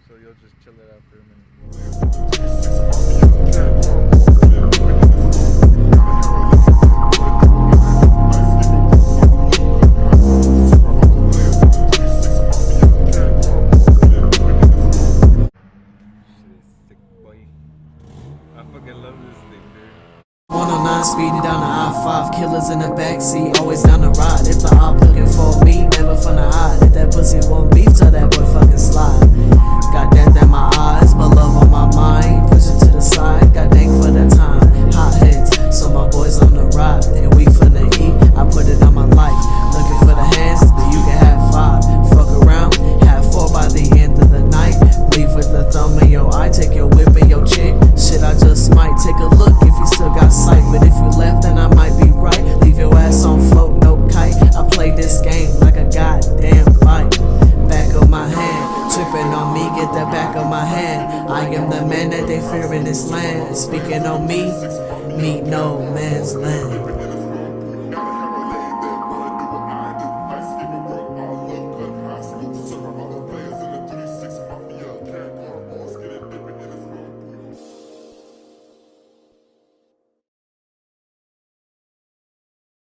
so you'll just chill it out for a minute. I fucking love this thing, dude. 109 speeding down the I-5, killers in the backseat, always down the ride. If the op looking for me, never finna hide. If that pussy want beef, tell that boy fucking slide. Got death in my eyes, but love on my mind. Push it to the side, got dank for the time. Hot heads, so my boys on the ride, and we finna eat. I put it on my life, looking for the hands, but you can have 5. Fuck around, have 4 by the end of the night. Leave with the thumb in your eye, take your whip and your chick. Shit, I just might take a look if you still got sight. But if you left, then I might be right. Leave your ass on float, no kite. I play this game like a goddamn fight. Back of my hand, tripping on me, get the back of my hand. I am the man that they fear in this land. Speaking on me, meet no man's land.